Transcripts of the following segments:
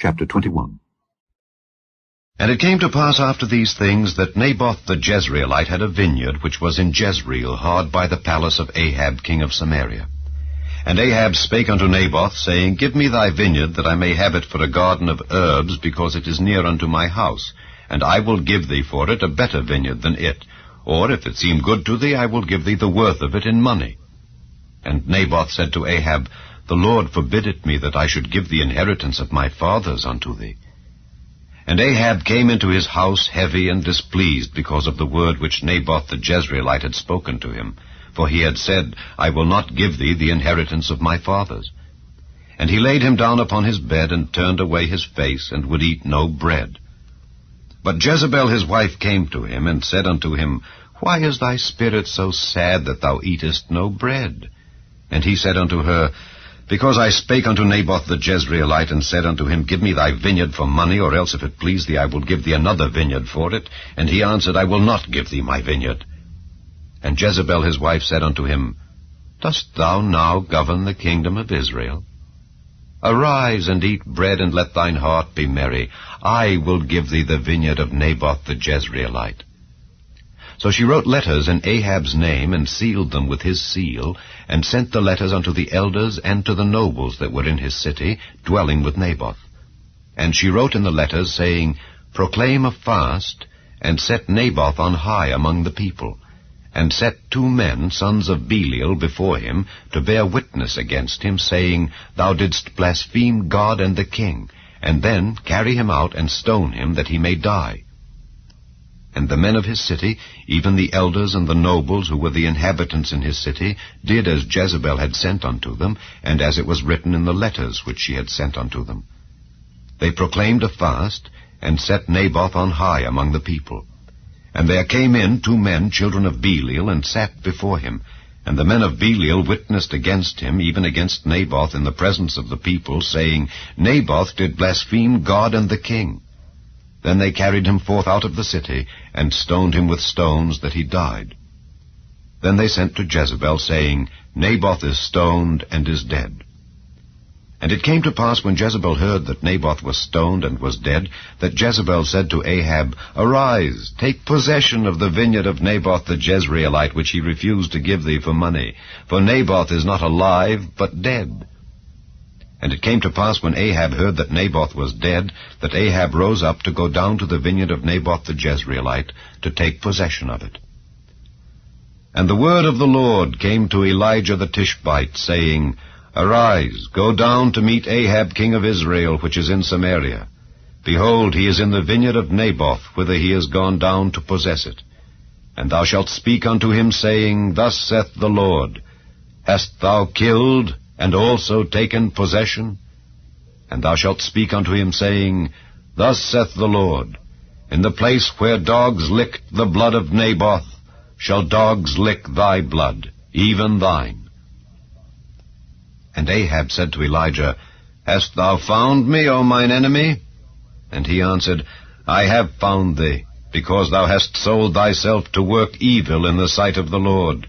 Chapter 21. And it came to pass after these things that Naboth the Jezreelite had a vineyard which was in Jezreel, hard by the palace of Ahab king of Samaria. And Ahab spake unto Naboth, saying, Give me thy vineyard, that I may have it for a garden of herbs, because it is near unto my house, and I will give thee for it a better vineyard than it. Or, if it seem good to thee, I will give thee the worth of it in money. And Naboth said to Ahab, The Lord forbid it me that I should give the inheritance of my fathers unto thee. And Ahab came into his house heavy and displeased because of the word which Naboth the Jezreelite had spoken to him. For he had said, I will not give thee the inheritance of my fathers. And he laid him down upon his bed, and turned away his face, and would eat no bread. But Jezebel his wife came to him, and said unto him, Why is thy spirit so sad that thou eatest no bread? And he said unto her, Because I spake unto Naboth the Jezreelite, and said unto him, Give me thy vineyard for money, or else if it please thee I will give thee another vineyard for it. And he answered, I will not give thee my vineyard. And Jezebel his wife said unto him, Dost thou now govern the kingdom of Israel? Arise and eat bread, and let thine heart be merry. I will give thee the vineyard of Naboth the Jezreelite. So she wrote letters in Ahab's name, and sealed them with his seal, and sent the letters unto the elders and to the nobles that were in his city, dwelling with Naboth. And she wrote in the letters, saying, Proclaim a fast, and set Naboth on high among the people, and set 2 men, sons of Belial, before him, to bear witness against him, saying, Thou didst blaspheme God and the king, and then carry him out and stone him, that he may die. And the men of his city, even the elders and the nobles who were the inhabitants in his city, did as Jezebel had sent unto them, and as it was written in the letters which she had sent unto them. They proclaimed a fast, and set Naboth on high among the people. And there came in 2 men, children of Belial, and sat before him. And the men of Belial witnessed against him, even against Naboth, in the presence of the people, saying, Naboth did blaspheme God and the king. Then they carried him forth out of the city, and stoned him with stones, that he died. Then they sent to Jezebel, saying, Naboth is stoned and is dead. And it came to pass, when Jezebel heard that Naboth was stoned and was dead, that Jezebel said to Ahab, Arise, take possession of the vineyard of Naboth the Jezreelite, which he refused to give thee for money. For Naboth is not alive, but dead. And it came to pass, when Ahab heard that Naboth was dead, that Ahab rose up to go down to the vineyard of Naboth the Jezreelite, to take possession of it. And the word of the Lord came to Elijah the Tishbite, saying, Arise, go down to meet Ahab king of Israel, which is in Samaria. Behold, he is in the vineyard of Naboth, whither he is gone down to possess it. And thou shalt speak unto him, saying, Thus saith the Lord, Hast thou killed, and also taken possession? And thou shalt speak unto him, saying, Thus saith the Lord, In the place where dogs licked the blood of Naboth, shall dogs lick thy blood, even thine. And Ahab said to Elijah, Hast thou found me, O mine enemy? And he answered, I have found thee, because thou hast sold thyself to work evil in the sight of the Lord.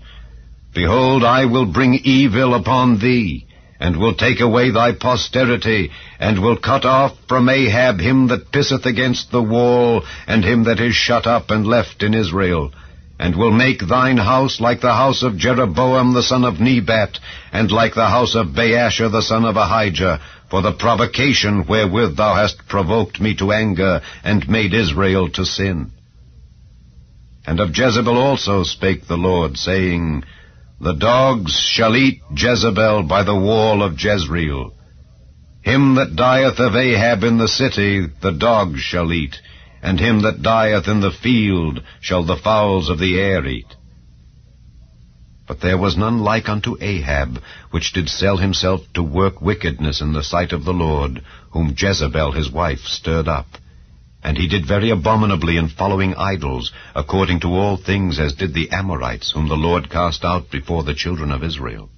Behold, I will bring evil upon thee, and will take away thy posterity, and will cut off from Ahab him that pisseth against the wall, and him that is shut up and left in Israel, and will make thine house like the house of Jeroboam the son of Nebat, and like the house of Baasha the son of Ahijah, for the provocation wherewith thou hast provoked me to anger, and made Israel to sin. And of Jezebel also spake the Lord, saying, The dogs shall eat Jezebel by the wall of Jezreel. Him that dieth of Ahab in the city the dogs shall eat, and him that dieth in the field shall the fowls of the air eat. But there was none like unto Ahab, which did sell himself to work wickedness in the sight of the Lord, whom Jezebel his wife stirred up. And he did very abominably in following idols, according to all things as did the Amorites, whom the Lord cast out before the children of Israel.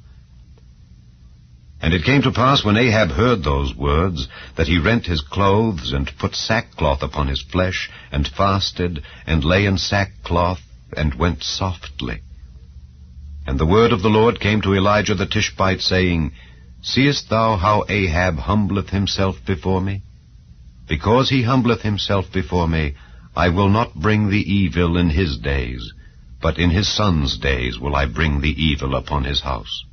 And it came to pass, when Ahab heard those words, that he rent his clothes, and put sackcloth upon his flesh, and fasted, and lay in sackcloth, and went softly. And the word of the Lord came to Elijah the Tishbite, saying, Seest thou how Ahab humbleth himself before me? Because he humbleth himself before me, I will not bring the evil in his days, but in his son's days will I bring the evil upon his house.